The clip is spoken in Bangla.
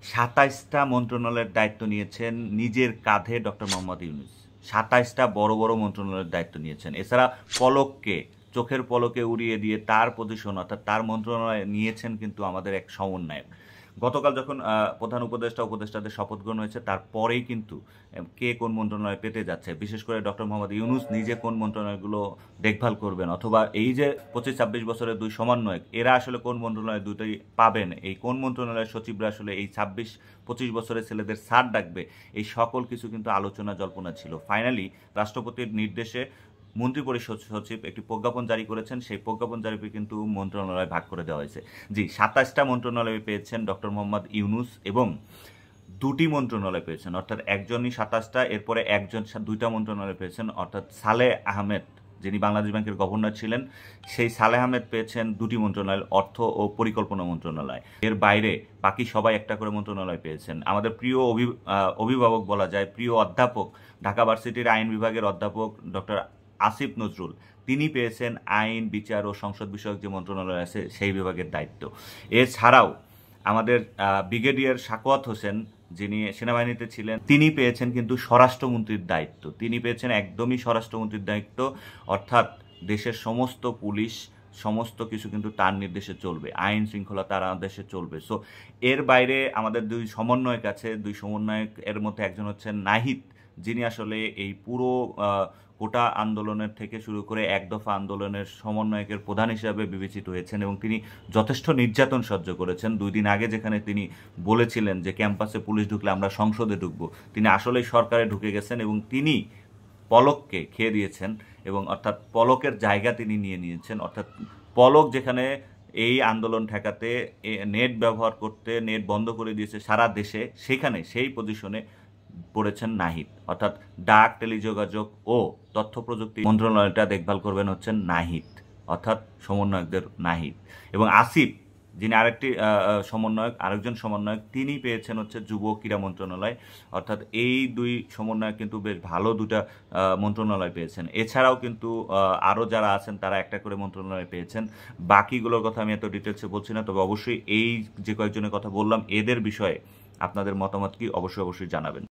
২৭টা মন্ত্রণালয়ের দায়িত্ব নিয়েছেন নিজের কাঁধে ডক্টর মোহাম্মদ ইউনূস। ২৭টা বড় বড় মন্ত্রণালয়ের দায়িত্ব নিয়েছেন। এছাড়া পলককে, চোখের পলকে উড়িয়ে দিয়ে তার পজিশন অর্থাৎ তার মন্ত্রণালয়ে নিয়েছেন কিন্তু আমাদের এক সমন্বয়ক। গতকাল যখন প্রধান উপদেষ্টাদের শপথ গ্রহণ হয়েছে তারপরেই কিন্তু কে কোন মন্ত্রণালয় পেতে যাচ্ছে, বিশেষ করে ডক্টর মোহাম্মদ ইউনূস নিজে কোন মন্ত্রণালয়গুলো দেখভাল করবেন, অথবা এই যে ২৫-২৬ বছরের দুই সমন্বয়ক এরা আসলে কোন মন্ত্রণালয় দুটোই পাবেন, এই কোন মন্ত্রণালয়ের সচিবরা আসলে এই ২৬-২৫ বছরের ছেলেদের ছাড় ডাকবে, এই সকল কিছু কিন্তু আলোচনা জল্পনা ছিল। ফাইনালি রাষ্ট্রপতির নির্দেশে মন্ত্রিপরিষদ সচিব একটি প্রজ্ঞাপন জারি করেছেন। সেই প্রজ্ঞাপন জারিতে কিন্তু মন্ত্রণালয় ভাগ করে দেওয়া হয়েছে। জি, ২৭টা মন্ত্রণালয় পেয়েছেন ডক্টর মোহাম্মদ ইউনূস এবং দুটি মন্ত্রণালয় পেয়েছেন, অর্থাৎ একজনই ২৭টা, এরপরে একজন দুইটা মন্ত্রণালয় পেয়েছেন, অর্থাৎ সালেহ আহমেদ যিনি বাংলাদেশ ব্যাংকের গভর্নর ছিলেন সেই সালেহ আহমেদ পেয়েছেন দুটি মন্ত্রণালয়, অর্থ ও পরিকল্পনা মন্ত্রণালয়। এর বাইরে বাকি সবাই একটা করে মন্ত্রণালয় পেয়েছেন। আমাদের প্রিয় অভিভাবক বলা যায়, প্রিয় অধ্যাপক, ঢাকা ভার্সিটির আইন বিভাগের অধ্যাপক ডক্টর আসিফ নজরুল, তিনি পেয়েছেন আইন, বিচার ও সংসদ বিষয়ক যে মন্ত্রণালয় আছে সেই বিভাগের দায়িত্ব। এছাড়াও আমাদের ব্রিগেডিয়ার সাখাওয়াত হোসেন যিনি সেনাবাহিনীতে ছিলেন তিনি পেয়েছেন কিন্তু স্বরাষ্ট্রমন্ত্রীর দায়িত্ব। তিনি পেয়েছেন একদমই স্বরাষ্ট্রমন্ত্রীর দায়িত্ব, অর্থাৎ দেশের সমস্ত পুলিশ সমস্ত কিছু কিন্তু তার নির্দেশে চলবে, আইন শৃঙ্খলা তার আদেশে চলবে। সো এর বাইরে আমাদের দুই সমন্বয়ক আছে, দুই সমন্বয়ক এর মধ্যে একজন হচ্ছেন নাহিদ, যিনি আসলে এই পুরো কোটা আন্দোলনের থেকে শুরু করে এক দফা আন্দোলনের সমন্বয়কের প্রধান হিসাবে বিবেচিত হয়েছেন এবং তিনি যথেষ্ট নির্যাতন সহ্য করেছেন। ২ দিন আগে যেখানে তিনি বলেছিলেন যে ক্যাম্পাসে পুলিশ ঢুকলে আমরা সংসদে ঢুকবো, তিনি আসলেই সরকারে ঢুকে গেছেন এবং তিনি পলককে খেয়ে দিয়েছেন এবং অর্থাৎ পলকের জায়গা তিনি নিয়ে নিয়েছেন। অর্থাৎ পলক যেখানে এই আন্দোলন ঠেকাতে নেট ব্যবহার করতে নেট বন্ধ করে দিয়েছে সারা দেশে, সেখানে সেই পজিশনে পড়েছেন নাহিদ। অর্থাৎ ডাক, টেলিযোগাযোগ ও তথ্য প্রযুক্তি মন্ত্রণালয়টা দেখভাল করবেন হচ্ছেন নাহিদ, অর্থাৎ সমন্বয়কদের নাহিদ। এবং আসিফ যিনি আরেকজন সমন্বয়ক, তিনি পেয়েছেন হচ্ছে যুব ক্রীড়া মন্ত্রণালয়। অর্থাৎ এই দুই সমন্বয়ক কিন্তু বেশ ভালো দুটা মন্ত্রণালয় পেয়েছেন। এছাড়াও কিন্তু আরও যারা আছেন তারা একটা করে মন্ত্রণালয় পেয়েছেন। বাকিগুলোর কথা আমি এত ডিটেলসে বলছি না, তবে অবশ্যই এই যে কয়েকজনের কথা বললাম এদের বিষয়ে আপনাদের মতামত কি অবশ্যই জানাবেন।